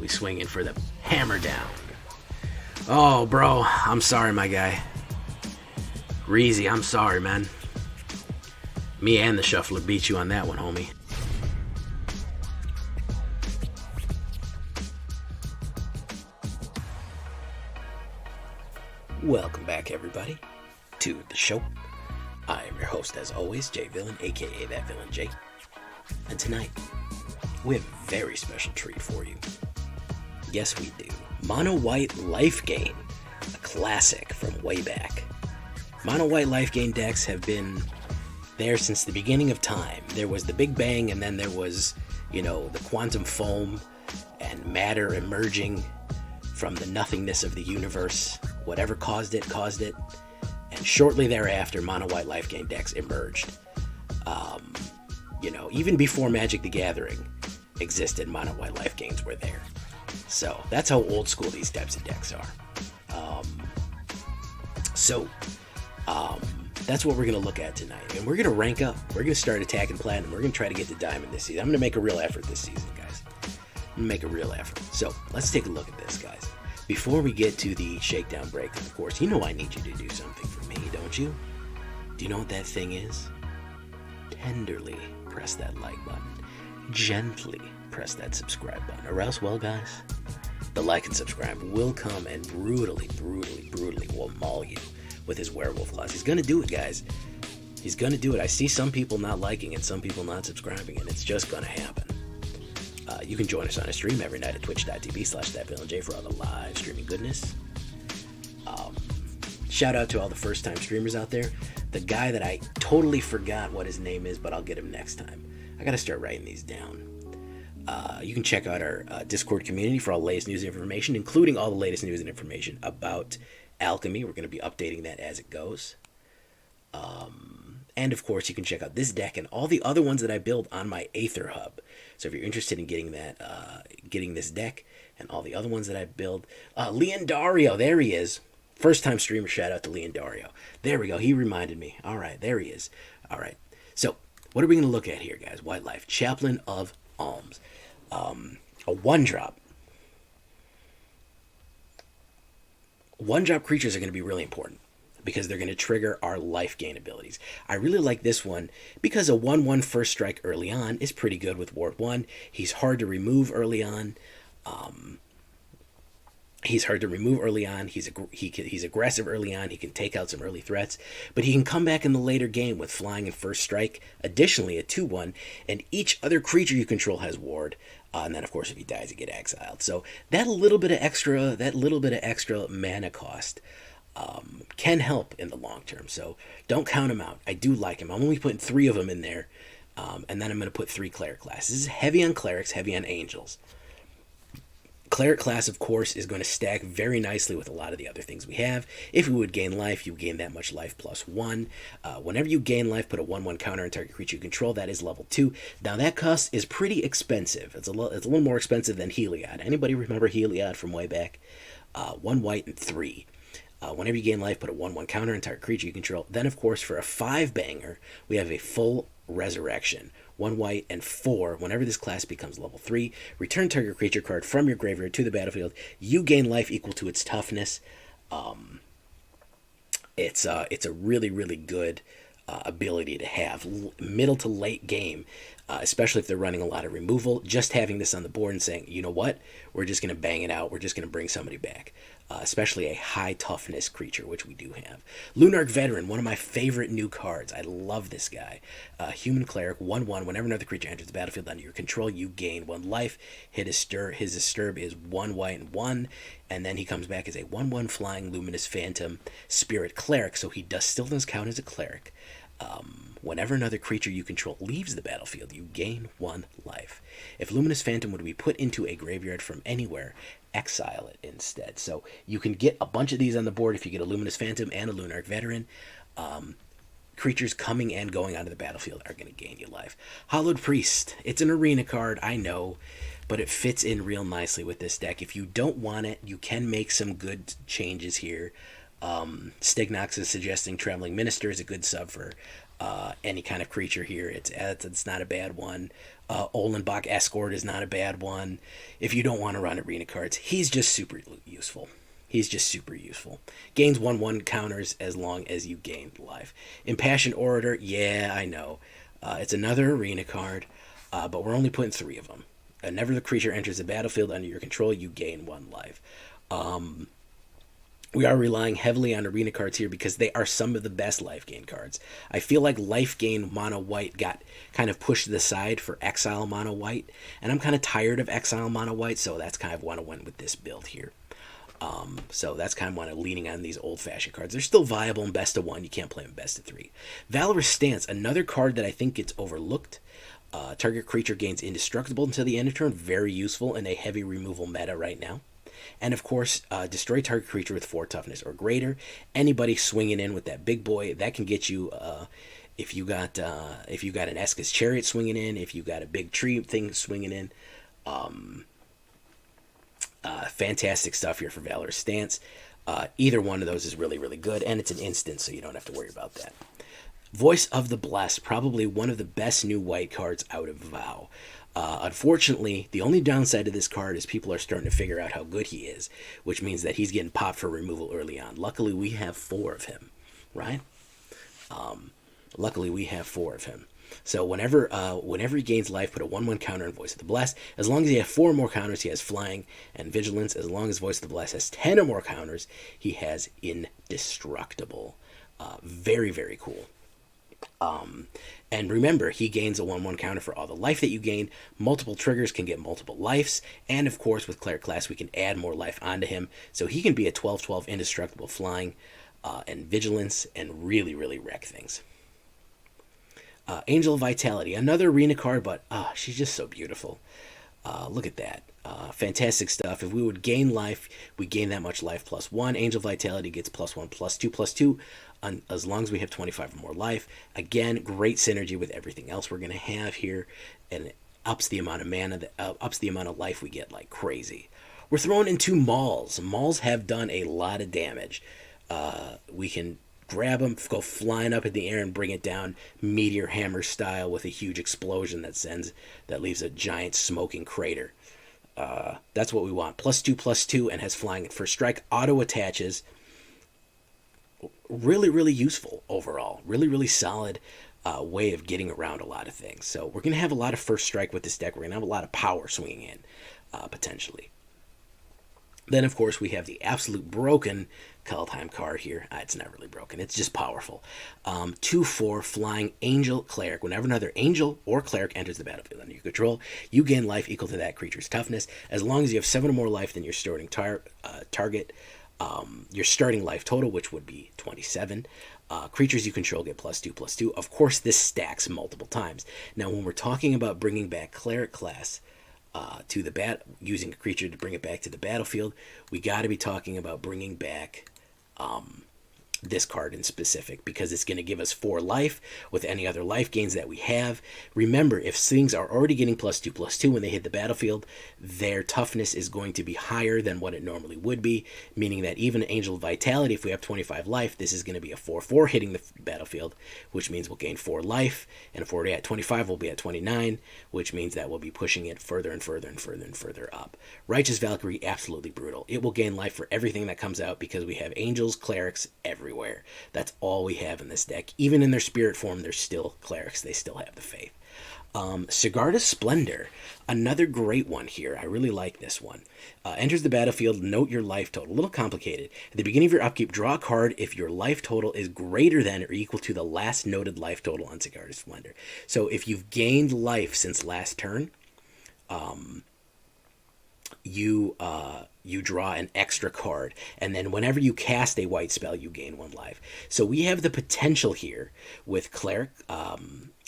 We swing in for the hammer down. Oh, bro, I'm sorry, my guy. Reezy, I'm sorry, man. Me and the shuffler beat you on that one, homie. Welcome back, everybody, to the show. I am your host, as always, J Villain, aka That Villain J. And tonight, we have a very special treat for you. Yes, we do. Mono White Life Gain, a classic from way back. Mono White Life Gain decks have been there since the beginning of time. There was the Big Bang, and then there was, the quantum foam and matter emerging from the nothingness of the universe. Whatever caused it. And shortly thereafter, Mono White Life Gain decks emerged. Even before Magic the Gathering existed, Mono White Life Gains were there. So that's how old school these types of decks are. That's what we're going to look at tonight. And we're going to rank up. We're going to start attacking Platinum. We're going to try to get to Diamond this season. I'm going to make a real effort this season, guys. I'm going to make a real effort. So let's take a look at this, guys. Before we get to the shakedown break, of course, I need you to do something for me, don't you? Do you know what that thing is? Tenderly press that like button. Gently press that subscribe button. Or else, well, guys, the like and subscribe will come and brutally will maul you with his werewolf claws. He's going to do it, guys. He's going to do it. I see some people not liking it, some people not subscribing, and it's just going to happen. You can join us on a stream every night at twitch.tv/thatvillainj for all the live streaming goodness. Shout out to all the first-time streamers out there. The guy that I totally forgot what his name is, but I'll get him next time. I got to start writing these down. You can check out our Discord community for all the latest news and information, including all the latest news and information about Alchemy. We're going to be updating that as it goes. And, of course, you can check out this deck and all the other ones that I build on my AetherHub. So if you're interested in getting that, getting this deck and all the other ones that I build. Leondario, there he is. First-time streamer, shout out to Leondario. There we go. He reminded me. All right, there he is. All right. So what are we going to look at here, guys? White Life. Chaplain of Alms. A one-drop. One-drop creatures are going to be really important because they're going to trigger our life gain abilities. I really like this one because a 1/1 first strike early on is pretty good with Ward 1. He's hard to remove early on. He's aggressive early on. He can take out some early threats, but he can come back in the later game with flying and first strike. Additionally, a 2/1, and each other creature you control has ward. And then, of course, if he dies, you get exiled. So that little bit of extra mana cost can help in the long term. So don't count him out. I do like him. I'm only putting 3 of them in there, and then I'm going to put 3 Cleric Class. This is heavy on Clerics, heavy on Angels. Cleric Class, of course, is going to stack very nicely with a lot of the other things we have. If you would gain life, you gain that much life plus 1. Whenever you gain life, put a 1/1 counter on target creature you control. That is level 2. Now, that cost is pretty expensive. It's a little more expensive than Heliod. Anybody remember Heliod from way back? 1 white and 3. Whenever you gain life, put a 1/1 counter on target creature you control. Then, of course, for a 5-banger, we have a full resurrection. 1 white and 4. Whenever this class becomes level 3, return target creature card from your graveyard to the battlefield. You gain life equal to its toughness. It's a really good ability to have middle to late game, especially if they're running a lot of removal. Just having this on the board and saying, you know what, we're just going to bang it out. We're just going to bring somebody back. Especially a high toughness creature, which we do have. Lunarch Veteran, one of my favorite new cards. I love this guy. Human Cleric, 1/1. Whenever another creature enters the battlefield under your control, you gain 1 life. His disturb is 1 white and 1. And then he comes back as a 1/1 flying Luminous Phantom Spirit Cleric. So he still does count as a Cleric. Whenever another creature you control leaves the battlefield, you gain 1 life. If Luminous Phantom would be put into a graveyard from anywhere, exile it instead. So you can get a bunch of these on the board if you get a Luminous Phantom and a Lunarch Veteran. Creatures coming and going onto the battlefield are going to gain you life. Hallowed Priest. It's an arena card, I know, but it fits in real nicely with this deck. If you don't want it, you can make some good changes here. Stignox is suggesting Traveling Minister is a good sub for any kind of creature here. It's not a bad one. Olenbach Escort is not a bad one. If you don't want to run arena cards, he's just super useful. He's just super useful. Gains 1/1 counters as long as you gain life. Impassioned Orator, yeah, I know. It's another arena card, but we're only putting 3 of them. Whenever the creature enters the battlefield under your control, you gain 1 life. We are relying heavily on arena cards here because they are some of the best life gain cards. I feel like life gain mono white got kind of pushed to the side for exile mono white, and I'm kind of tired of exile mono white, so that's kind of why I went with this build here. So that's kind of why I'm leaning on these old-fashioned cards. They're still viable in best of 1. You can't play them best of 3. Valorous Stance, another card that I think gets overlooked. Target creature gains indestructible until the end of turn. Very useful in a heavy removal meta right now. And of course, destroy target creature with 4 toughness or greater. Anybody swinging in with that big boy, that can get you. If you got an Eska's Chariot swinging in, if you got a big tree thing swinging in, fantastic stuff here for Valorous Stance. Either one of those is really, really good, and it's an instant, so you don't have to worry about that. Voice of the Blessed, probably one of the best new white cards out of WoW. Unfortunately, the only downside to this card is people are starting to figure out how good he is, which means that he's getting popped for removal early on. Luckily, we have 4 of him, right? Luckily, we have 4 of him. So whenever he gains life, put a 1/1 counter on Voice of the Blessed. As long as he has 4 more counters, he has Flying and Vigilance. As long as Voice of the Blessed has 10 or more counters, he has Indestructible. Very, very cool. And remember, he gains a 1/1 counter for all the life that you gain. Multiple triggers can get multiple lives. And of course, with Cleric Class, we can add more life onto him. So he can be a 12/12 indestructible flying and vigilance and really, really wreck things. Angel of Vitality, another arena card, but she's just so beautiful. Look at that. Fantastic stuff. If we would gain life, we gain that much life +1. Angel Vitality gets +1, +2, as long as we have 25 or more life. Again, great synergy with everything else we're going to have here, and it ups the amount of mana, ups the amount of life we get like crazy. We're throwing in 2 Mauls. Mauls have done a lot of damage. We can grab them, go flying up in the air and bring it down meteor hammer style with a huge explosion that leaves a giant smoking crater. That's what we want. +2/+2 and has flying at first strike. Auto attaches. Really, really useful overall. Really, really solid way of getting around a lot of things. So we're going to have a lot of first strike with this deck. We're going to have a lot of power swinging in, potentially. Then, of course, we have the absolute broken Kaldheim card here. It's not really broken. It's just powerful. 2/4 Flying Angel Cleric. Whenever another Angel or Cleric enters the battlefield under your control, you gain life equal to that creature's toughness. As long as you have 7 or more life than your starting target, your starting life total, which would be 27. Creatures you control get +2/+2. Of course, this stacks multiple times. Now, when we're talking about bringing back Cleric Class, using a creature to bring it back to the battlefield, we got to be talking about bringing back this card in specific, because it's going to give us 4 life with any other life gains that we have. Remember, if things are already getting +2/+2 when they hit the battlefield, their toughness is going to be higher than what it normally would be, meaning that even Angel of Vitality, if we have 25 life, this is going to be a 4/4 hitting the battlefield, which means we'll gain 4 life, and if we're at 25, we'll be at 29, which means that we'll be pushing it further and further and further and further up. Righteous Valkyrie, absolutely brutal. It will gain life for everything that comes out because we have Angels, Clerics, everywhere. That's all we have in this deck. Even in their spirit form, they're still Clerics. They still have the faith. Sigarda Splendor, another great one here. I really like this one. Enters the battlefield, note your life total. A little complicated. At the beginning of your upkeep, draw a card if your life total is greater than or equal to the last noted life total on Sigarda Splendor. So if you've gained life since last turn, you draw an extra card, and then whenever you cast a white spell, you gain 1 life. So we have the potential here with Cleric,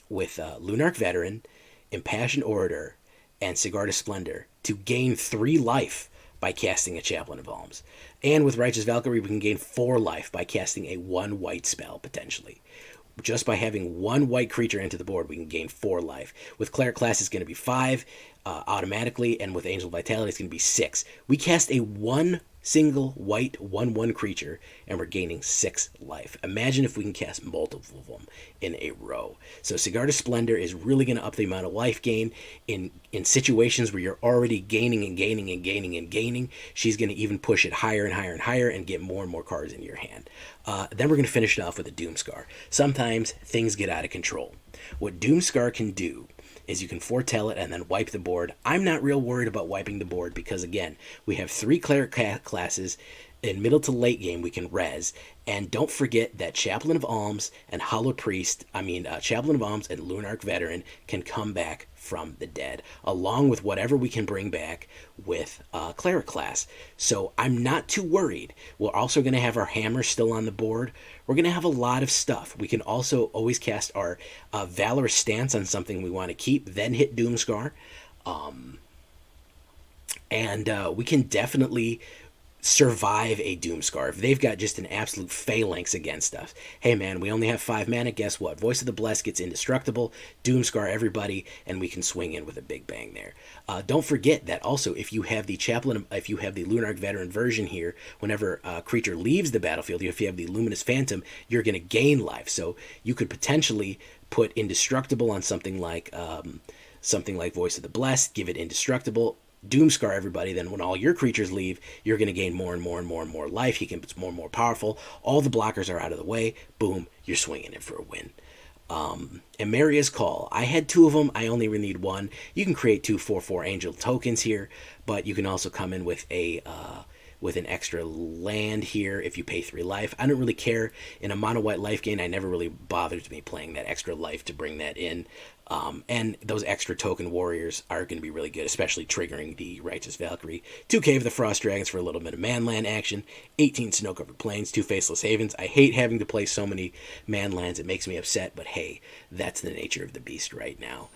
with Lunarch Veteran, Impassioned Orator, and Sigarda Splendor to gain 3 life by casting a Chaplain of Alms. And with Righteous Valkyrie, we can gain 4 life by casting a 1 white spell, potentially. Just by having 1 white creature into the board, we can gain 4 life. With Cleric Class, it's going to be 5 automatically, and with Angel Vitality, it's going to be 6. We cast a 1 single white 1/1 creature, and we're gaining 6 life. Imagine if we can cast multiple of them in a row. So Sigarda Splendor is really going to up the amount of life gain in situations where you're already gaining and gaining and gaining and gaining. She's going to even push it higher and higher and higher and get more and more cards in your hand. Then we're going to finish it off with a Doomskar. Sometimes things get out of control. What Doomskar can do is you can foretell it and then wipe the board. I'm not real worried about wiping the board because, again, we have 3 Cleric classes. In middle to late game, we can res. And don't forget that Chaplain of Alms and Hallowed Priest, Chaplain of Alms and Lunarch Veteran can come back from the dead, along with whatever we can bring back with Cleric Class. So I'm not too worried. We're also going to have our hammer still on the board. We're going to have a lot of stuff. We can also always cast our Valorous Stance on something we want to keep, then hit Doomskar. And we can definitely survive a Doomskar. If they've got just an absolute phalanx against us. Hey man, we only have 5 mana, guess what? Voice of the Blessed gets indestructible, Doomskar everybody, and we can swing in with a big bang there. Don't forget that also if you have the Lunarch Veteran version here, whenever a creature leaves the battlefield, if you have the Luminous Phantom, you're going to gain life. So you could potentially put indestructible on something like Voice of the Blessed, give it indestructible, Doomskar everybody, then when all your creatures leave, you're going to gain more and more and more and more life. He gets more and more powerful. All the blockers are out of the way. Boom, you're swinging it for a win. Emeria's Call. I had 2 of them. I only really need 1. You can create 2 4/4 angel tokens here, but you can also come in with an extra land here if you pay 3 life. I don't really care. In a mono white life gain, I never really bothered me playing that extra life to bring that in. And those extra token warriors are going to be really good, especially triggering the Righteous Valkyrie. 2 Cave of the Frost Dragons for a little bit of man-land action. 18 Snow-Covered Plains, 2 Faceless Havens. I hate having to play so many man-lands. It makes me upset, but hey, that's the nature of the beast right now.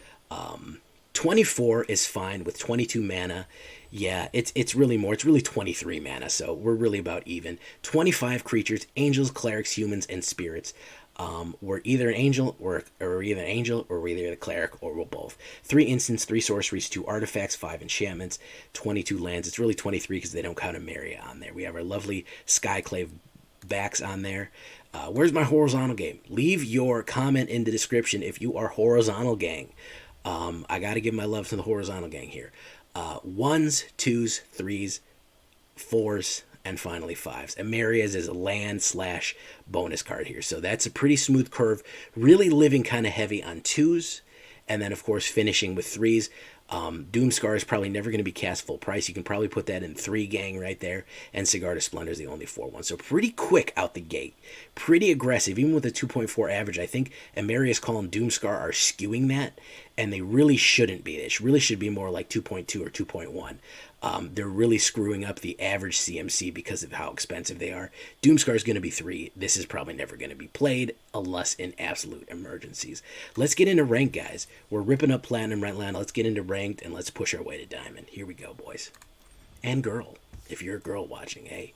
24 is fine with 22 mana. Yeah, it's really more. It's really 23 mana, so we're really about even. 25 creatures, angels, clerics, humans, and spirits. We're either an angel, or we're either a cleric, or we're both. 3 instants, 3 sorceries, 2 artifacts, 5 enchantments, 22 lands. It's really 23 because they don't count Emeria on there. We have our lovely Skyclave backs on there. Where's my horizontal game? Leave your comment in the description if you are horizontal gang. I got to give my love to the horizontal gang here. 1s, 2s, 3s, 4s, and finally 5s. Emeria's is a land / bonus card here. So that's a pretty smooth curve. Really living kind of heavy on 2s. And then, of course, finishing with 3s. Doomskar is probably never going to be cast full price. You can probably put that in 3 gang right there. And Sigarda Splendor is the only 4/1. So pretty quick out the gate. Pretty aggressive. Even with a 2.4 average, I think Emeria's Call and Doomskar are skewing that. And they really shouldn't be. They really should be more like 2.2 or 2.1. They're really screwing up the average CMC because of how expensive they are. Doomskar is going to be 3. This is probably never going to be played unless in absolute emergencies. Let's get into ranked, guys. We're ripping up Platinum right now. Let's get into ranked and let's push our way to Diamond. Here we go, boys. And girl, if you're a girl watching, hey.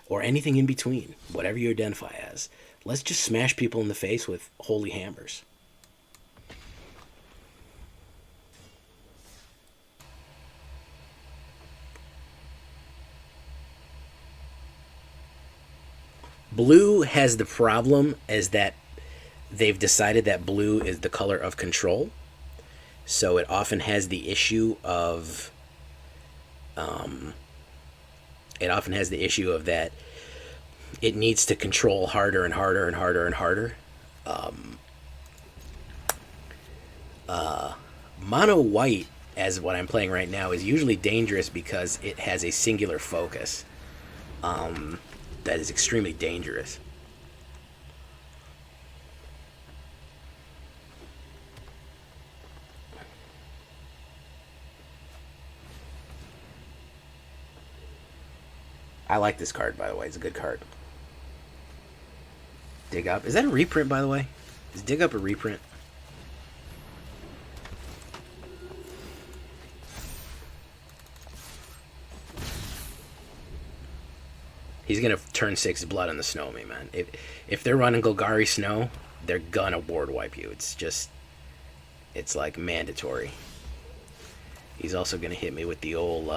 Or anything in between, whatever you identify as. Let's just smash people in the face with holy hammers. Blue has the problem is that they've decided that blue is the color of control. So it often has the issue of that it needs to control harder and harder and harder and harder. Mono white, as what I'm playing right now, is usually dangerous because it has a singular focus. That is extremely dangerous. I like this card, by the way. It's a good card. Dig Up. Is that a reprint, by the way? Is Dig Up a reprint? He's going to turn 6 blood on the snow me, man. If they're running Golgari Snow, they're going to board wipe you. It's like mandatory. He's also going to hit me with the old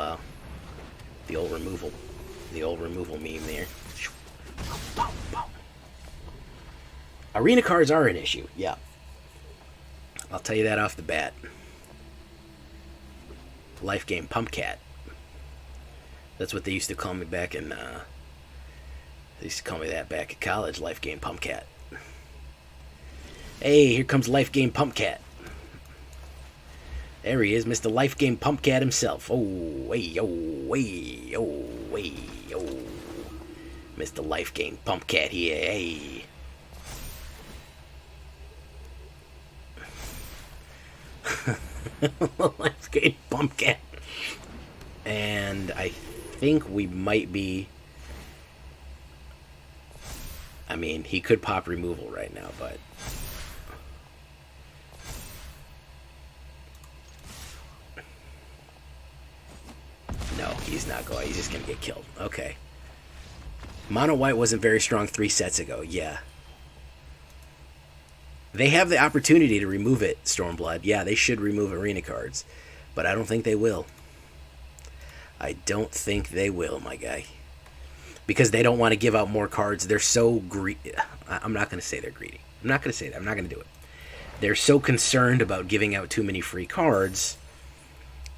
removal. The old removal meme there. Arena cards are an issue, yeah. I'll tell you that off the bat. Life game Pumpcat. That's what they used to call me back in, they used to call me that back at college, Life game Pumpcat. Hey, here comes Life game Pumpcat. There he is, Mr. Life game Pumpcat himself. Oh, hey, yo, hey, yo, hey, yo. Mr. Life game Pumpcat here, hey. Life game Pumpcat. And I think we might be... I mean, he could pop removal right now, but... No, he's not going. He's just going to get killed. Okay. Mono White wasn't very strong 3 sets ago. Yeah. They have the opportunity to remove it, Stormblood. Yeah, they should remove arena cards. But I don't think they will. I don't think they will, my guy. Because they don't want to give out more cards. They're so greedy. I'm not going to say they're greedy. I'm not going to say that. I'm not going to do it. They're so concerned about giving out too many free cards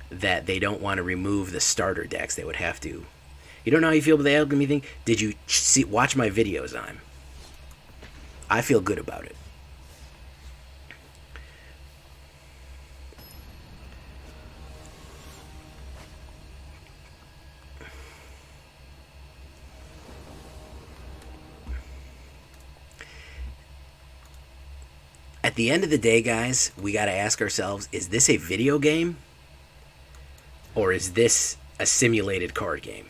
that they don't want to remove the starter decks. They would have to. You don't know how you feel about the alchemy thing? Did you watch my videos on him? I feel good about it. At the end of the day, guys, we got to ask ourselves, is this a video game? Or is this a simulated card game?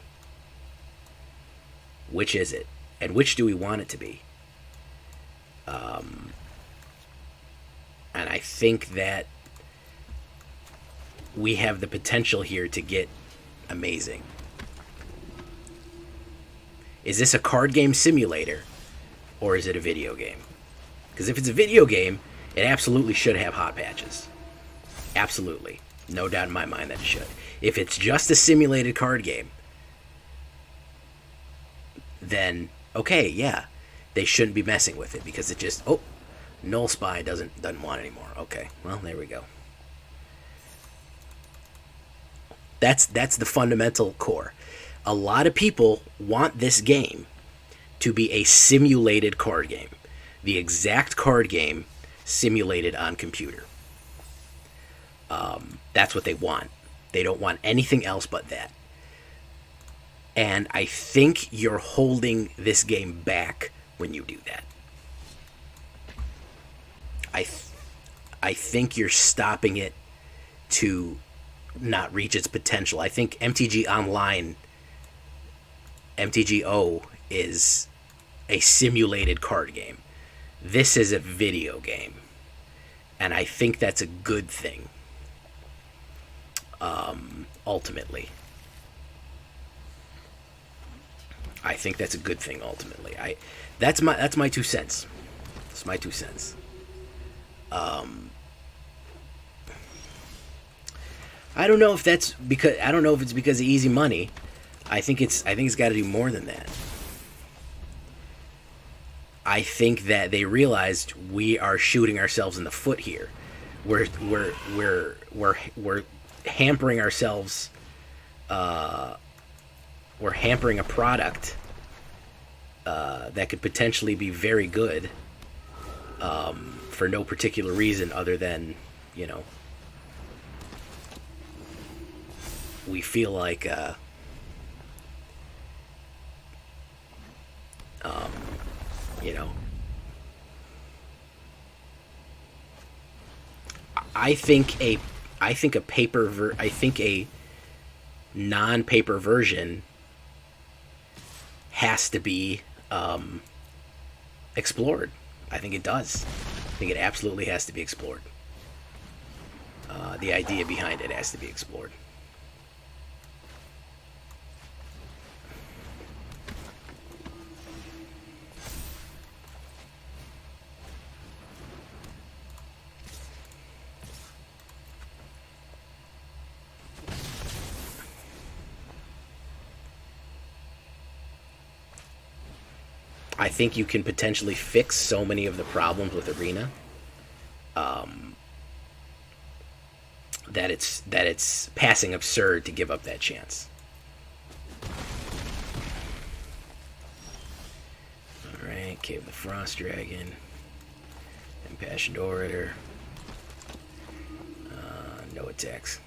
Which is it? And which do we want it to be? And I think that we have the potential here to get amazing. Is this a card game simulator? Or is it a video game? Because if it's a video game, it absolutely should have hot patches. Absolutely. No doubt in my mind that it should. If it's just a simulated card game, then, okay, yeah, they shouldn't be messing with it because it just, oh, Null Spy doesn't want it anymore. Okay, well, there we go. That's the fundamental core. A lot of people want this game to be a simulated card game. The exact card game simulated on computer. That's what they want. They don't want anything else but that. And I think you're holding this game back when you do that. I think you're stopping it to not reach its potential. I think MTG Online, MTGO, is a simulated card game. This is a video game. And I think that's a good thing. Ultimately. I think that's a good thing, ultimately. That's my 2 cents. That's my 2 cents. I don't know if that's because it's because of easy money. I think it's got to do more than that. I think that they realized we are shooting ourselves in the foot here. We're hampering ourselves. We're hampering a product that could potentially be very good for no particular reason other than, you know, we feel like you know, I think a non-paper version has to be explored. I think it does. I think it absolutely has to be explored. The idea behind it has to be explored. I think you can potentially fix so many of the problems with Arena that it's passing absurd to give up that chance. All right, Cave of the Frost Dragon, Impassioned Orator, no attacks.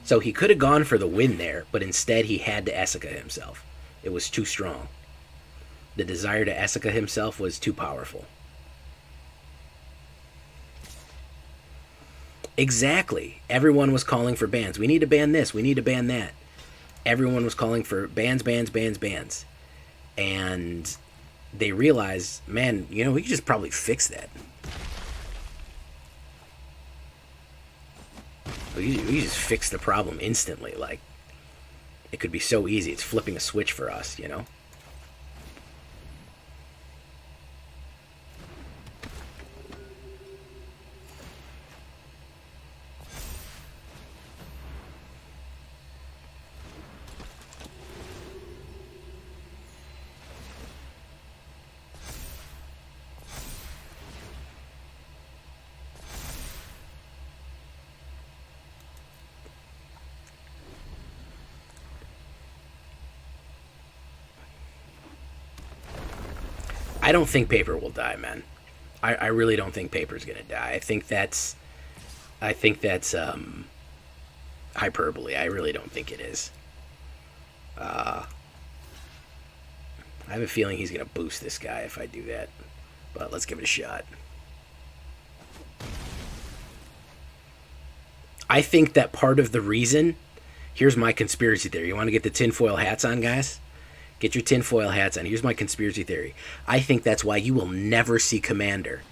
So he could have gone for the win there, but instead he had to Essica himself. It was too strong. The desire to Essica himself was too powerful. Exactly. Everyone was calling for bans. We need to ban this. We need to ban that. Everyone was calling for bans, bans, bans, bans. And they realized, man, you know, we could just probably fix that. We just fix the problem instantly. Like, it could be so easy. It's flipping a switch for us, you know? I don't think Paper will die, man. I really don't think Paper's gonna die. I think that's hyperbole. I really don't think it is. I have a feeling he's gonna boost this guy if I do that, but let's give it a shot. I think that part of the reason. Here's my conspiracy theory. You want to get the tinfoil hats on, guys? Get your tinfoil hats on. Here's my conspiracy theory. I think that's why you will never see Commander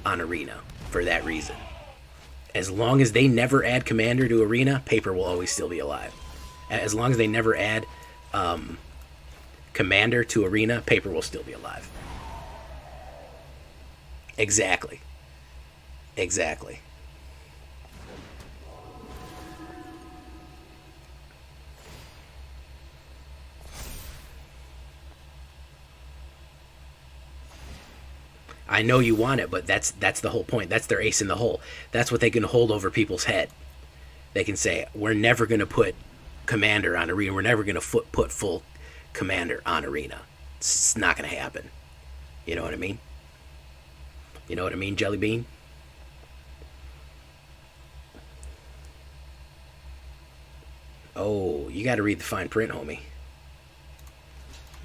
on Arena, for that reason. As long as they never add Commander to Arena, Paper will always still be alive. As long as they never add Commander to Arena, Paper will still be alive. Exactly. Exactly. I know you want it, but that's the whole point. That's their ace in the hole. That's what they can hold over people's head. They can say, we're never going to put Commander on Arena. We're never going to put full Commander on Arena. It's not going to happen. You know what I mean? You know what I mean, Jelly Bean? Oh, you got to read the fine print, homie.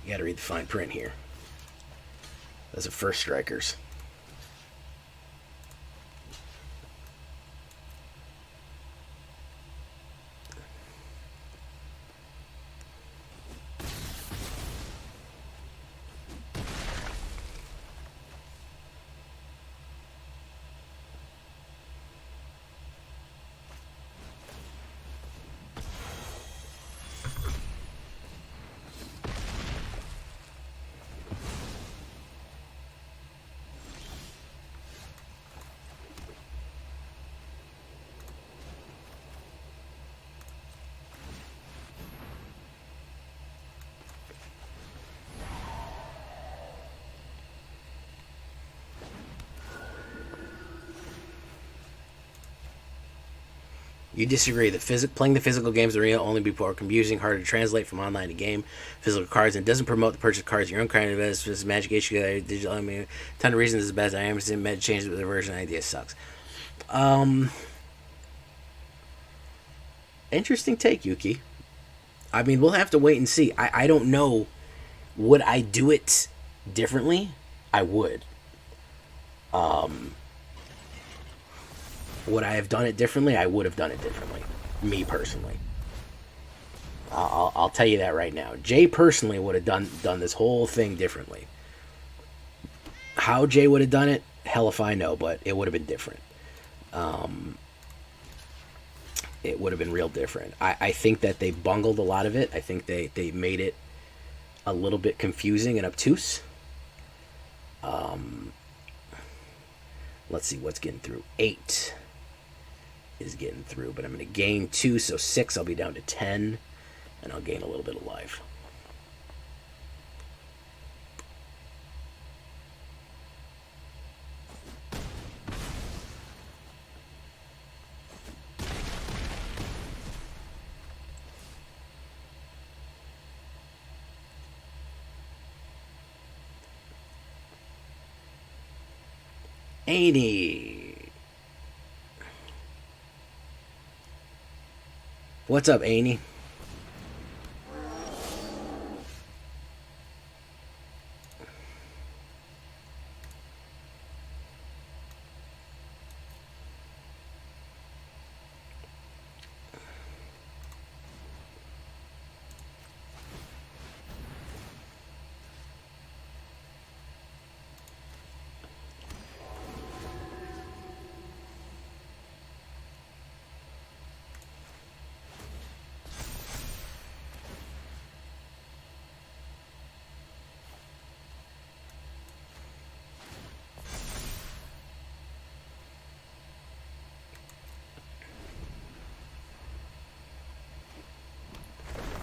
You got to read the fine print here. Those are first strikers. You disagree. Playing the physical games in Arena only be more confusing, harder to translate from online to game. Physical cards, and doesn't promote the purchase of cards. Your own kind of invest. This Magic issue. Digital. I mean, a ton of reasons is the best. I am saying Med change the version idea sucks. Interesting take, Yuki. I mean, we'll have to wait and see. I don't know. Would I do it differently? I would. Would I have done it differently? I would have done it differently. Me personally. I'll tell you that right now. Jay personally would have done this whole thing differently. How Jay would have done it, hell if I know, but it would have been different. It would have been real different. I think that they bungled a lot of it. I think they made it a little bit confusing and obtuse. Let's see what's getting through. 8 is getting through, but I'm going to gain 2, so 6, I'll be down to 10, and I'll gain a little bit of life. Annie. What's up, Annie?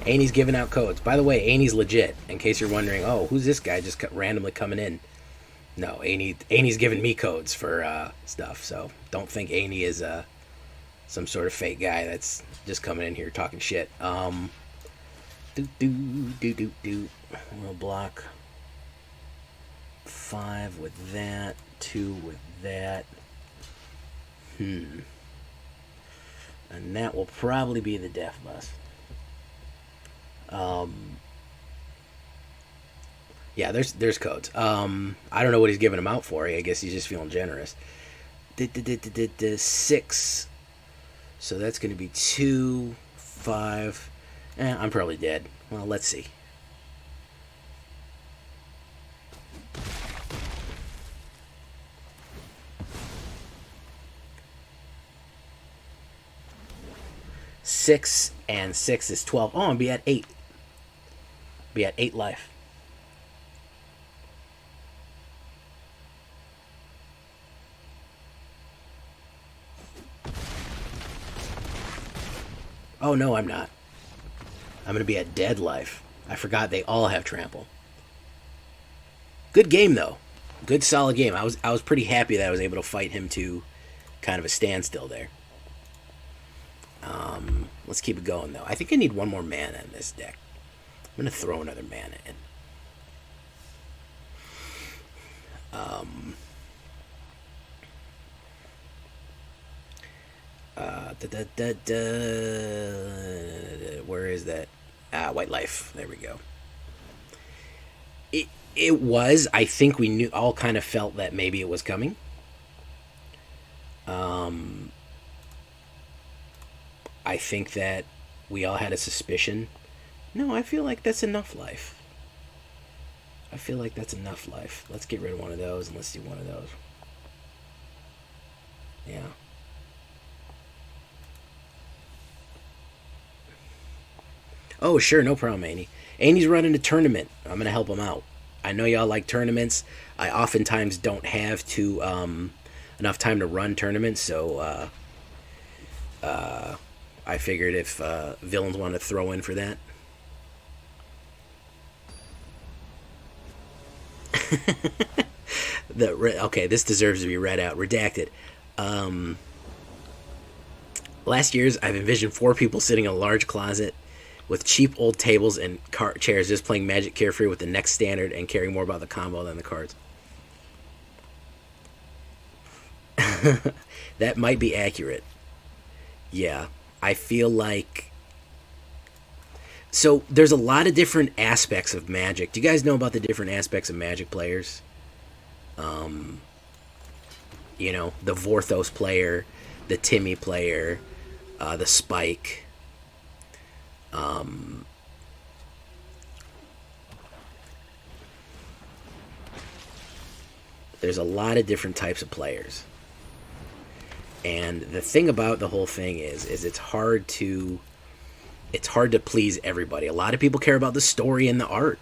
Annie's giving out codes. By the way, Annie's legit. In case you're wondering, oh, who's this guy just randomly coming in? No, Annie's giving me codes for stuff. So don't think Annie is some sort of fake guy that's just coming in here talking shit. We'll block 5 with that, 2 with that. And that will probably be the death bus. Yeah, there's codes. I don't know what he's giving them out for. I guess he's just feeling generous. 6. So that's going to be 2, 5. I'm probably dead. Well, let's see. Six and 6 is 12. Oh, I'll be at 8. Be at 8 life. Oh, no, I'm not. I'm going to be at dead life. I forgot they all have trample. Good game, though. Good, solid game. I was pretty happy that I was able to fight him to kind of a standstill there. Let's keep it going, though. I think I need one more mana in this deck. I'm going to throw another mana in. Where is that? White life. There we go. It was. I think we knew. All kind of felt that maybe it was coming. I think that we all had a suspicion. No, I feel like that's enough life. I feel like that's enough life. Let's get rid of one of those and let's do one of those. Yeah. Oh, sure, no problem, Annie. Annie's running a tournament. I'm going to help him out. I know y'all like tournaments. I oftentimes don't have enough time to run tournaments, so I figured if villains want to throw in for that. Okay, this deserves to be read out. Redacted. Last year's, I've envisioned 4 people sitting in a large closet with cheap old tables and chairs, just playing Magic carefree with the next standard and caring more about the combo than the cards. That might be accurate. Yeah, I feel like... So, there's a lot of different aspects of Magic. Do you guys know about the different aspects of Magic players? You know, the Vorthos player, the Timmy player, the Spike. There's a lot of different types of players. And the thing about the whole thing is it's hard to please everybody. A lot of people care about the story and the art.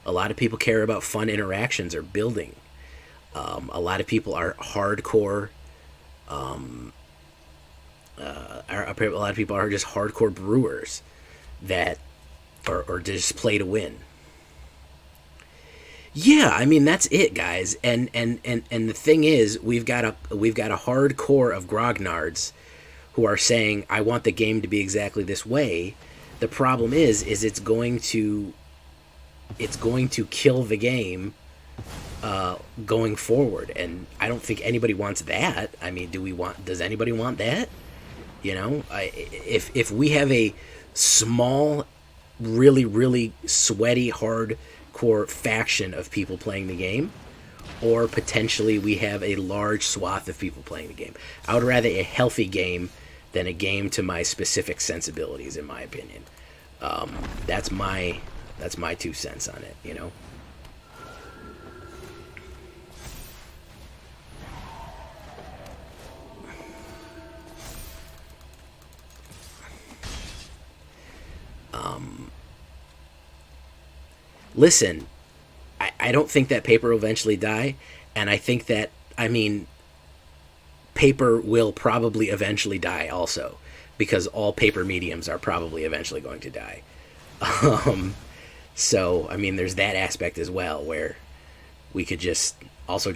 A lot of people care about fun interactions or building. A lot of people are hardcore. A lot of people are just hardcore brewers that, or just play to win. Yeah, I mean that's it, guys. And the thing is, we've got a hardcore of grognards who are saying, I want the game to be exactly this way. The problem is it's going to kill the game going forward, and I don't think anybody wants that. I mean, does anybody want that? You know, if we have a small, really, really sweaty, hardcore faction of people playing the game, or potentially we have a large swath of people playing the game, I would rather a healthy game than a game to my specific sensibilities, in my opinion. That's my 2 cents on it, you know. Listen, I don't think that paper will eventually die, and I think that, I mean, paper will probably eventually die also, because all paper mediums are probably eventually going to die. So, I mean, there's that aspect as well, where we could just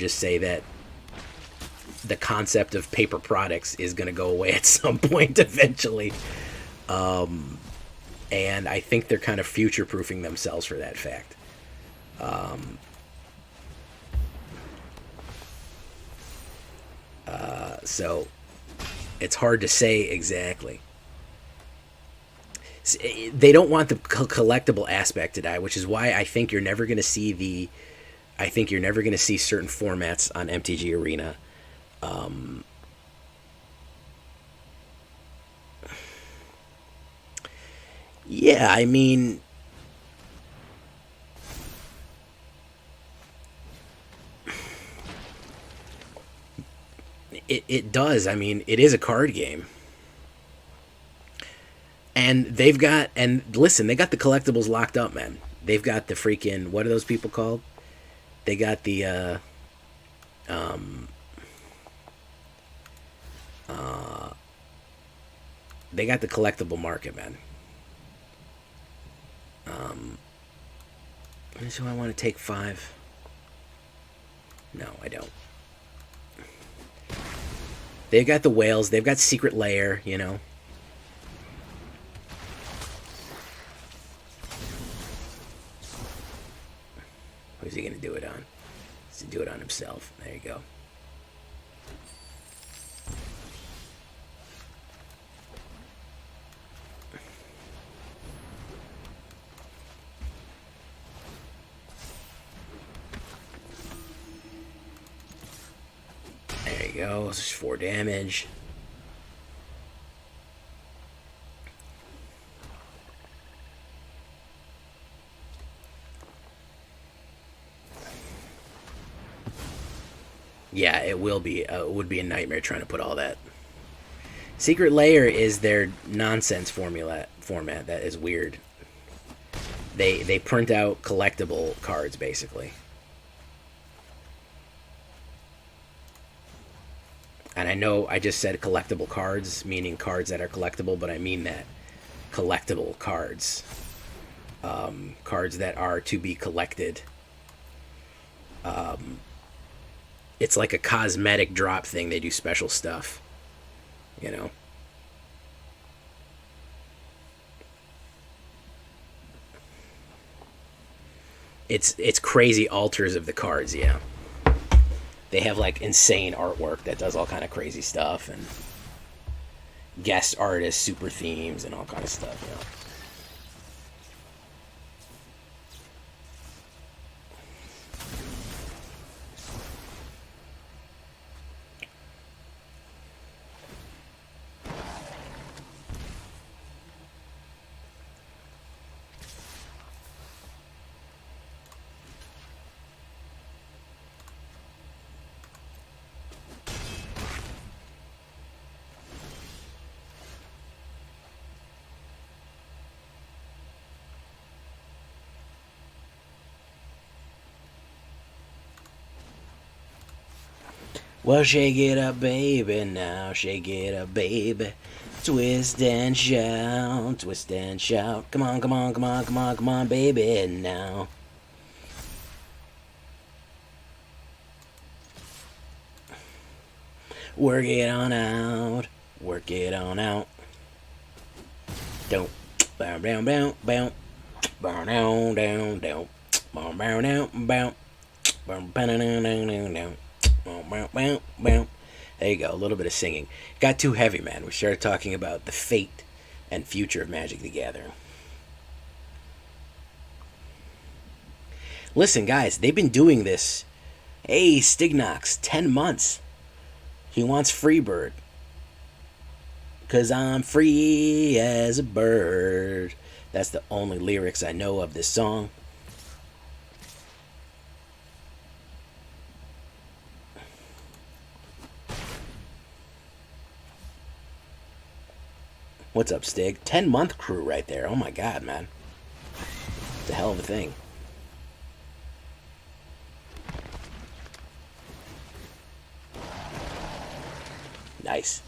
say that the concept of paper products is going to go away at some point eventually. And I think they're kind of future-proofing themselves for that fact. So it's hard to say exactly. They don't want the collectible aspect to die, which is why I think you're never going to see certain formats on MTG Arena. Yeah, I mean, it does. I mean, it is a card game. And listen, they got the collectibles locked up, man. They've got the freaking, what are those people called? They got the, they got the collectible market, man. So I want to take 5. No, I don't. They've got the whales. They've got Secret Lair, you know. Who's he going to do it on? He's going to do it on himself. There you go. There you go. It's 4 damage. Yeah, it will be. It would be a nightmare trying to put all that. Secret Lair is their nonsense format that is weird. They print out collectible cards basically. And I know I just said collectible cards, meaning cards that are collectible, but I mean that. Collectible cards. Cards that are to be collected. It's like a cosmetic drop thing. They do special stuff. You know? It's crazy alters of the cards, yeah. They have like insane artwork that does all kind of crazy stuff, and guest artists, super themes, and all kind of stuff, you know. Well, shake it up, baby, now. Shake it up, baby. Twist and shout, twist and shout. Come on, come on, come on, come on, come on, baby, now. Work it on out. Work it on out. Don't. Bow, bow, bow, bow. Bow, down, down, down. Bow, bow, down, bow. Bow, bow, down, down, down, down. Bow, bow, bow, bow. There you go, a little bit of singing. Got too heavy, man. We started talking about the fate and future of Magic the Gathering. Listen, guys, they've been doing this. Hey, Stignox, 10 months. He wants Freebird. 'Cause I'm free as a bird. That's the only lyrics I know of this song. What's up, Stig? 10-month crew right there. Oh my god, man. It's a hell of a thing. Nice.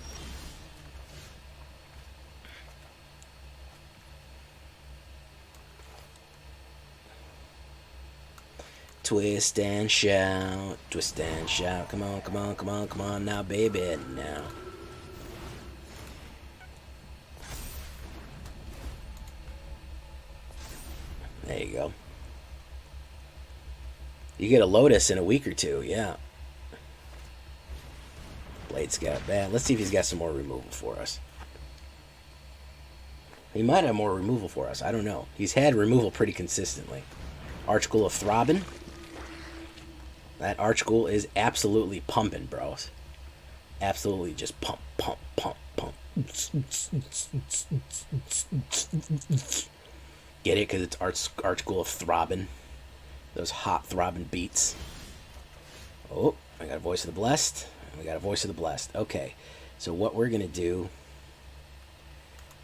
Twist and shout, twist and shout. Come on, come on, come on, come on now, baby, now. There you go. You get a Lotus in a week or two, yeah. Blade Scout, bad. Let's see if he's got some more removal for us. He might have more removal for us. I don't know. He's had removal pretty consistently. Archghoul of Throbbin. That Archghoul is absolutely pumping, bros. Absolutely just pump, pump, pump, pump. Get it? Because it's Archghoul of Throbbin. Those hot throbbing beats. Oh, I got a Voice of the Blessed. We got a Voice of the Blessed. Okay, so what we're going to do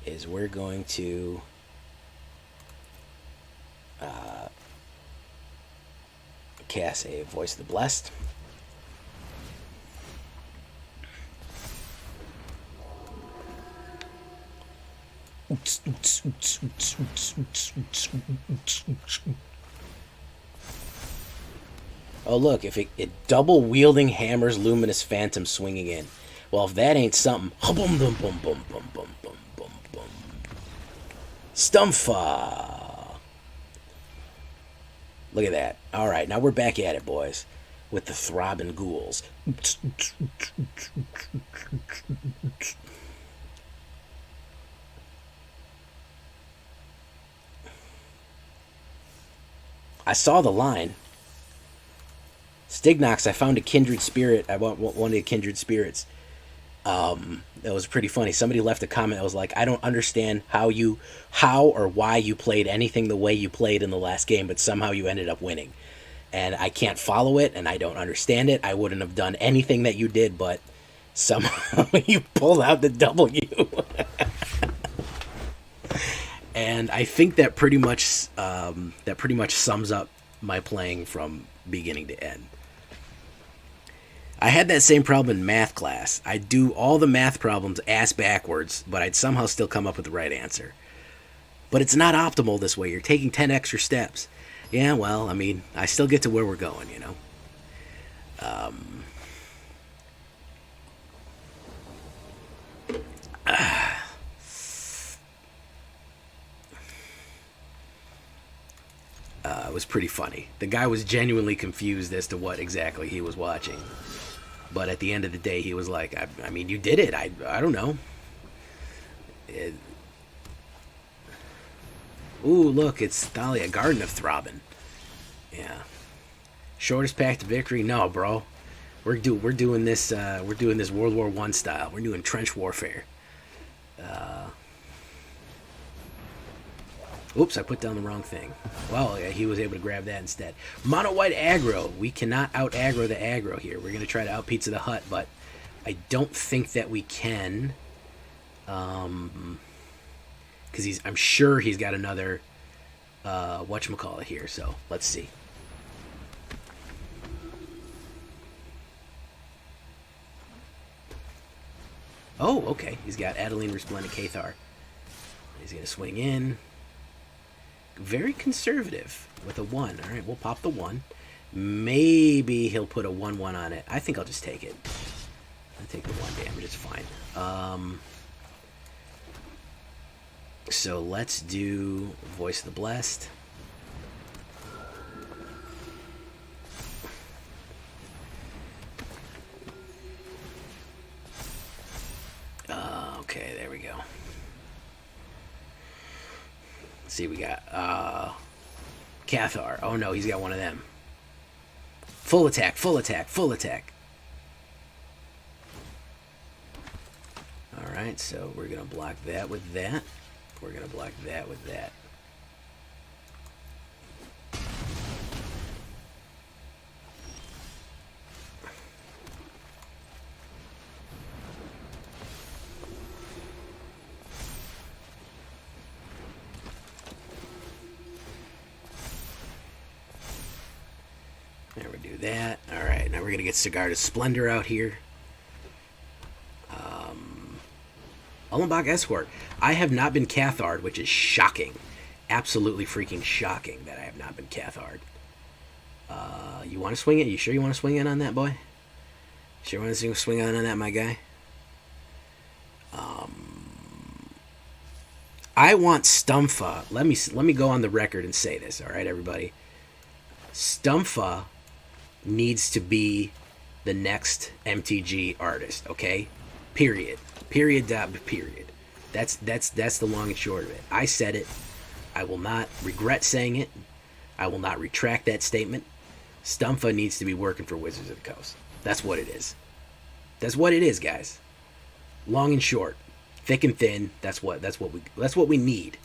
is we're going to cast a Voice of the Blessed. Oh look, if it double wielding hammers Luminous Phantom swinging in. Well, if that ain't something, boom, boom, boom, boom, boom, boom, boom, boom, boom. STUMFA. Look at that. All right, now we're back at it, boys, with the throbbing ghouls. I saw the line. Stignox, I found a kindred spirit. I want one of the kindred spirits. That was pretty funny. Somebody left a comment that was like, I don't understand how or why you played anything the way you played in the last game, but somehow you ended up winning. And I can't follow it, and I don't understand it. I wouldn't have done anything that you did, but somehow you pulled out the W. And I think that pretty much sums up my playing from beginning to end. I had that same problem in math class. I'd do all the math problems ass backwards, but I'd somehow still come up with the right answer. But it's not optimal this way. You're taking 10 extra steps. Yeah, well, I mean, I still get to where we're going, you know. It was pretty funny. The guy was genuinely confused as to what exactly he was watching. But at the end of the day, he was like, I mean, you did it. I don't know. Ooh, look, it's Thalia, Garden of Throbbing. Yeah. Shortest path to victory? No, bro. We're doing this World War I style. We're doing trench warfare. Oops, I put down the wrong thing. Well, yeah, he was able to grab that instead. Mono white aggro. We cannot out aggro the aggro here. We're gonna try to out Pizza the Hut, but I don't think that we can. Because I'm sure he's got another whatchamacallit here. So let's see. Oh, okay. He's got Adeline Resplendent Cathar. He's going to swing in. Very conservative with a 1. All right, we'll pop the 1. Maybe he'll put a 1/1 on it. I think I'll just take it. I'll take the 1 damage. It's fine. So let's do Voice of the Blessed. Okay, there we go. Let's see, we got Cathar. Oh no, he's got one of them. Full attack, full attack, full attack. Alright, so we're going to block that with that. We're going to block that with that. There we do that. Alright, now we're going to get Sigarda's Splendor out here. Ullenbach Escort. I have not been Cathard, which is shocking. Absolutely freaking shocking that I have not been Cathard. You want to swing it? You sure you want to swing in on that, boy? Sure you want to swing on that, my guy? I want STUMFA. Let me go on the record and say this, all right, everybody? STUMFA needs to be the next MTG artist, okay? Period. Period. Period. That's the long and short of it. I said it. I will not regret saying it. I will not retract that statement. STUMFA needs to be working for Wizards of the Coast. That's what it is. That's what it is, guys. Long and short, thick and thin. That's what we need.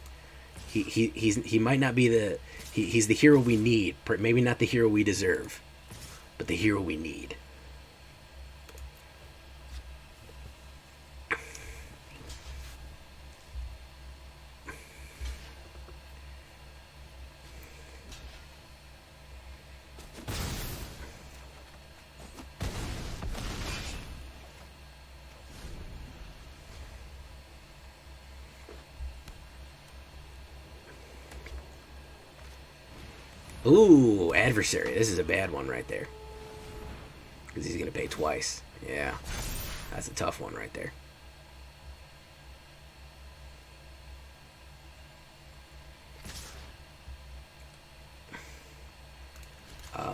He might not be he's the hero we need. Maybe not the hero we deserve, but the hero we need. Ooh, Adversary. This is a bad one right there. Because he's going to pay twice. Yeah. That's a tough one right there.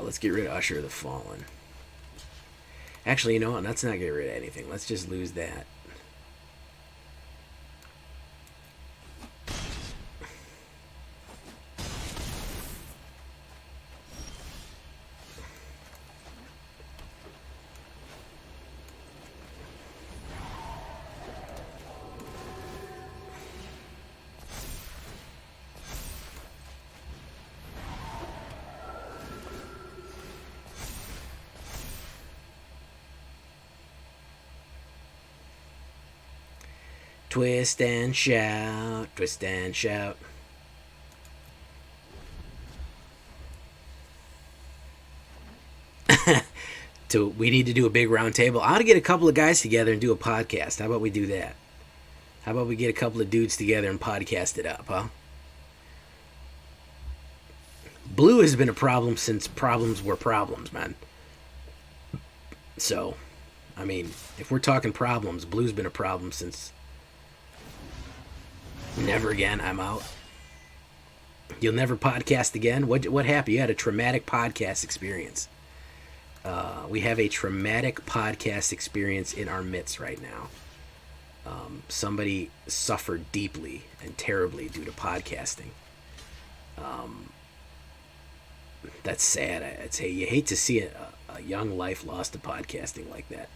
Let's get rid of Usher of the Fallen. Actually, you know what? Let's not get rid of anything. Let's just lose that. Twist and shout, twist and shout. So we need to do a big round table. I ought to get a couple of guys together and do a podcast. How about we do that? How about we get a couple of dudes together and podcast it up, huh? Blue has been a problem since problems were problems, man. So, I mean, if we're talking problems, Blue's been a problem since... Never again. I'm out. You'll never podcast again? What happened? You had a traumatic podcast experience. We have a traumatic podcast experience in our midst right now. Somebody suffered deeply and terribly due to podcasting. That's sad. I'd say you hate to see a young life lost to podcasting like that.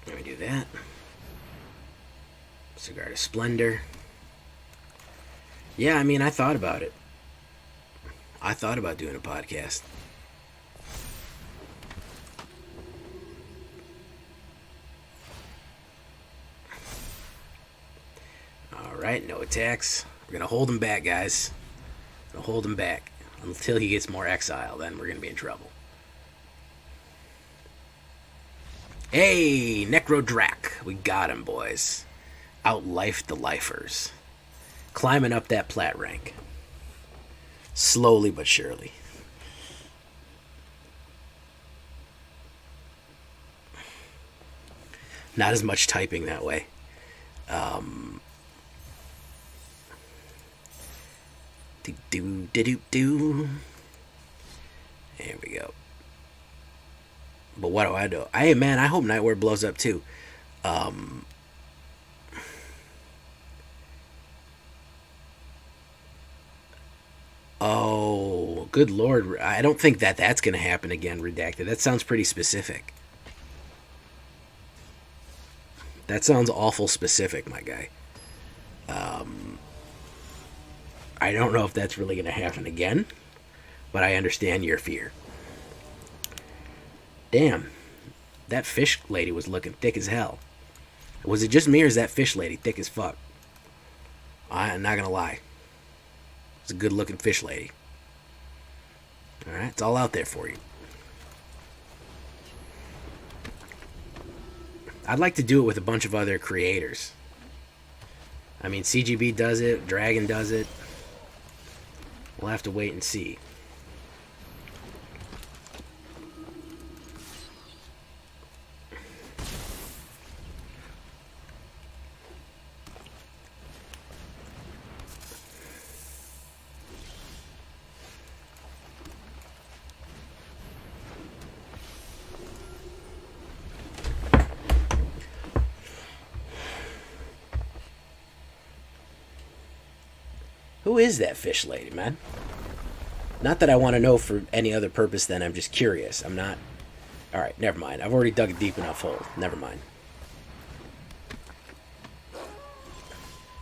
Let me do that. Sigarda Splendor. Yeah, I mean, I thought about it. I thought about doing a podcast. All right, no attacks. We're gonna hold him back, guys. Gonna hold him back until he gets more exile. Then we're gonna be in trouble. Hey, Necrodrak. We got him, boys. Outlifed the lifers. Climbing up that plat rank. Slowly but surely. Not as much typing that way. Do. There we go. But what do I do? Hey, man, I hope Nightware blows up too. Oh, good lord. I don't think that's going to happen again, Redacted. That sounds pretty specific. That sounds awful specific, my guy. I don't know if that's really going to happen again, but I understand your fear. Damn, that fish lady was looking thick as hell. Was it just me, or is that fish lady thick as fuck? I'm not going to lie. It's a good looking fish lady. Alright, it's all out there for you. I'd like to do it with a bunch of other creators. I mean, CGB does it, Dragon does it. We'll have to wait and see. Who is that fish lady, man? Not that I want to know for any other purpose than I'm just curious. I'm not... Alright, never mind. I've already dug a deep enough hole. Never mind.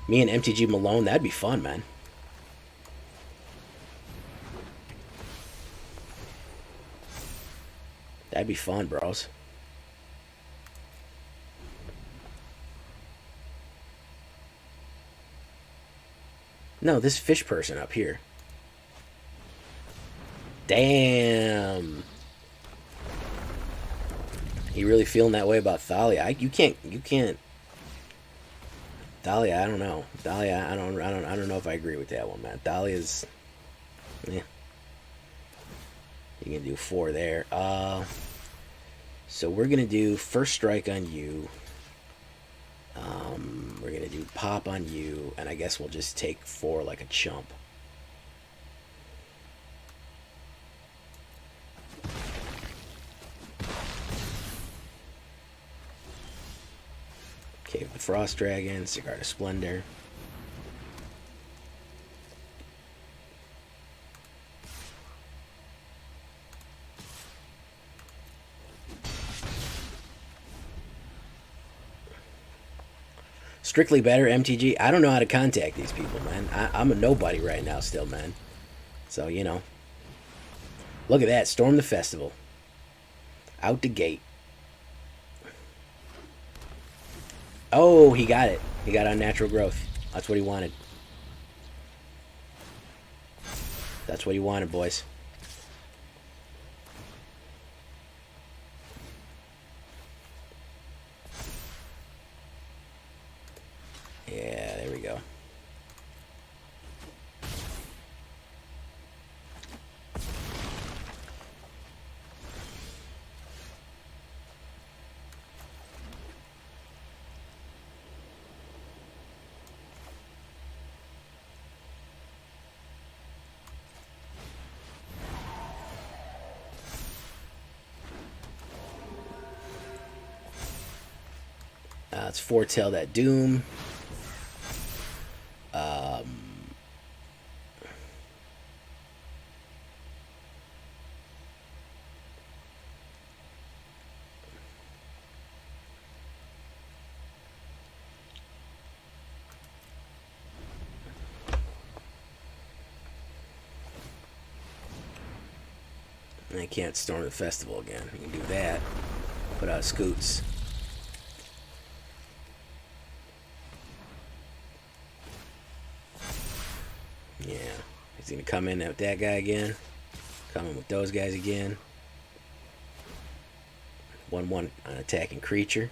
Me and MTG Malone, that'd be fun, man. That'd be fun, bros. No, this fish person up here. Damn. You really feeling that way about Thalia? You can't. Thalia, I don't know. Thalia, I don't know if I agree with that one, man. Thalia's, yeah. You can do 4 there. So we're gonna do first strike on you. We're gonna do pop on you, and I guess we'll just take 4 like a chump. Okay, the Frost Dragon, Sigarda Splendor. Strictly Better, MTG. I don't know how to contact these people, man. I'm a nobody right now still, man. So, you know. Look at that. Storm the Festival. Out the gate. Oh, he got it. He got Unnatural Growth. That's what he wanted. That's what he wanted, boys. Yeah, there we go. Let's foretell that doom. I can't storm the festival again. We can do that. Put out Scoots. Yeah. He's going to come in with that guy again. Come in with those guys again. 1/1 on attacking creature.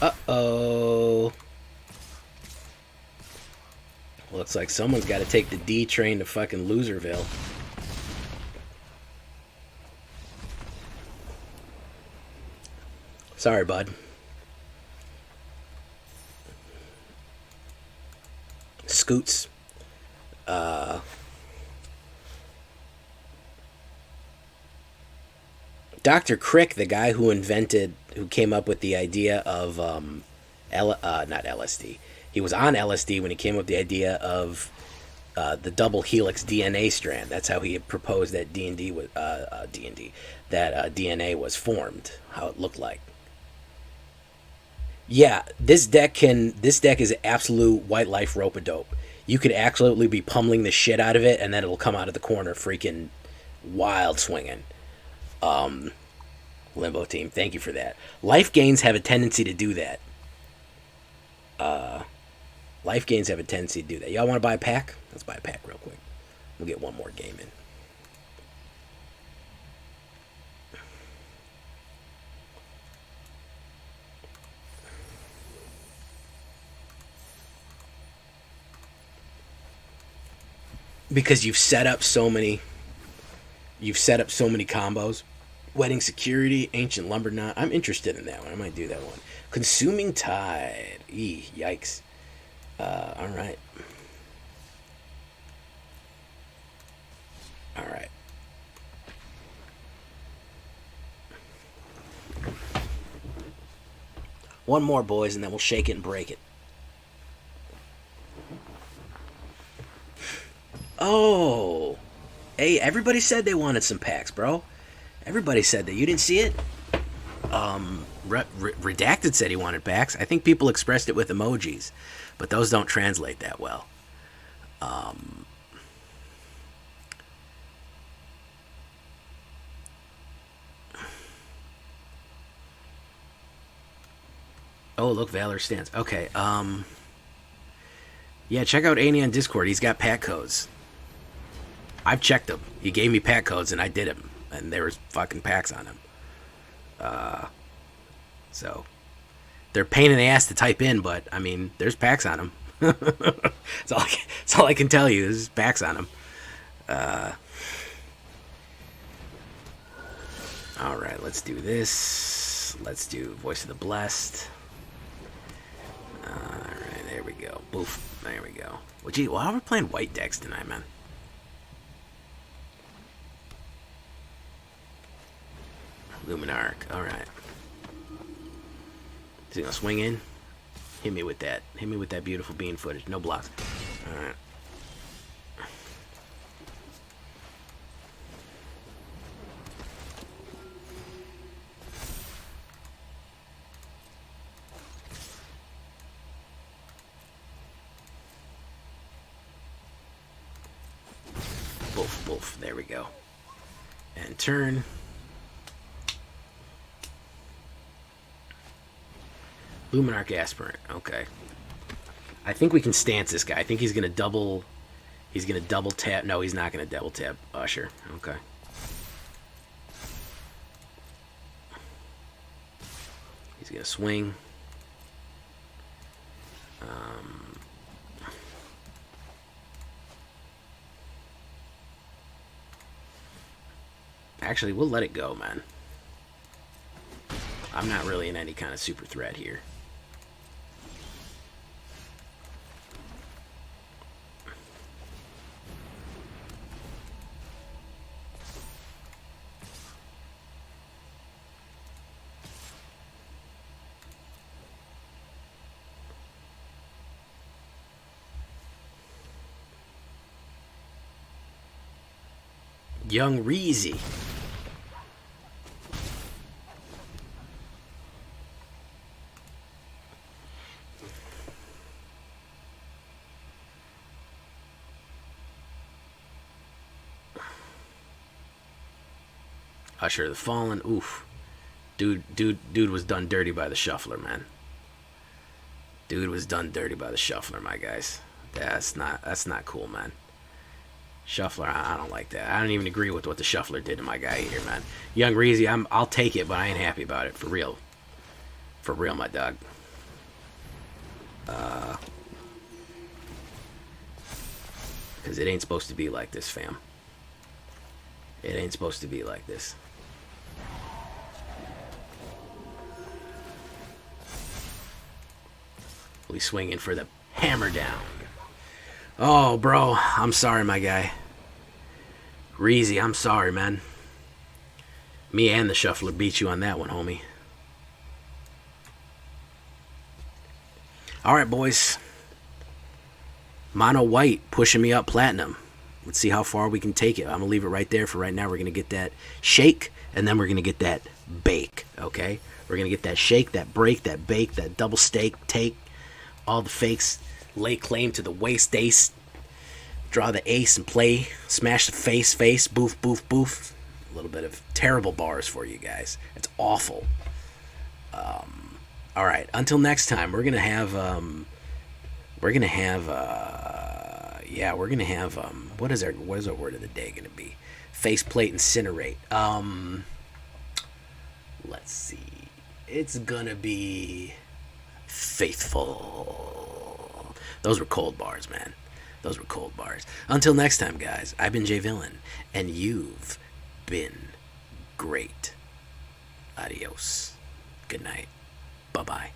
Uh-oh. Looks like someone's got to take the D train to fucking Loserville. Sorry, bud. Scoots. Dr. Crick, the guy who came up with the idea of, not LSD. He was on LSD when he came up with the idea of the double helix DNA strand. That's how he had proposed that D&D was, that DNA was formed, how it looked like. Yeah, this deck is absolute white life rope-a-dope. You could absolutely be pummeling the shit out of it, and then it'll come out of the corner freaking wild swinging. Limbo team, thank you for that. Life gains have a tendency to do that. Life gains have a tendency to do that. Y'all want to buy a pack? Let's buy a pack real quick. We'll get one more game in. Because you've set up so many combos. Wedding Security, Ancient Lumber Knot. I'm interested in that one. I might do that one. Consuming Tide. Yikes. Alright. Alright. One more, boys, and then we'll shake it and break it. Oh. Hey, everybody said they wanted some packs, bro. Everybody said that. You didn't see it? Redacted said he wanted packs. I think people expressed it with emojis, but those don't translate that well. Oh, look, Valorous Stance. Okay, yeah, check out Annie on Discord. He's got pack codes. I've checked them. He gave me pack codes, and I did them. And there was fucking packs on them. So they're pain in the ass to type in, but I mean, there's packs on them. That's all I can tell you. There's packs on them. All right, let's do this. Let's do Voice of the Blessed. All right, there we go. Boof. There we go. Well, gee, why are we playing white decks tonight, man? Lunarch. Alright. Is he gonna swing in? Hit me with that. Hit me with that beautiful bean footage. No blocks. Alright. Boof, boof. There we go. And turn. Luminarch Aspirant. Okay. I think we can stance this guy. I think he's gonna double. He's gonna double tap. No, he's not gonna double tap Usher. Okay. He's gonna swing. Actually, we'll let it go, man. I'm not really in any kind of super threat here. Young Reezy. Usher of the Fallen. Oof. Dude was done dirty by the Shuffler, man. Dude was done dirty by the Shuffler, my guys. That's not cool, man. Shuffler, I don't like that. I don't even agree with what the Shuffler did to my guy here, man. Young Reezy, I'll take it, but I ain't happy about it. For real. For real, my dog. Because it ain't supposed to be like this, fam. It ain't supposed to be like this. We swinging for the hammer down. Oh, bro, I'm sorry, my guy. Reezy, I'm sorry, man. Me and the Shuffler beat you on that one, homie. All right, boys. Mono White pushing me up platinum. Let's see how far we can take it. I'm going to leave it right there for right now. We're going to get that shake, and then we're going to get that bake, okay? We're going to get that shake, that break, that bake, that double stake, take. All the fakes lay claim to the waist ace. Draw the ace and play. Smash the face, boof, boof, boof. A little bit of terrible bars for you guys. It's awful. All right, until next time, we're gonna have what is our word of the day gonna be? Faceplate incinerate. Let's see. It's gonna be faithful. Those were cold bars, man. Those were cold bars. Until next time, guys, I've been Jay Villain, and you've been great. Adios. Good night. Bye-bye.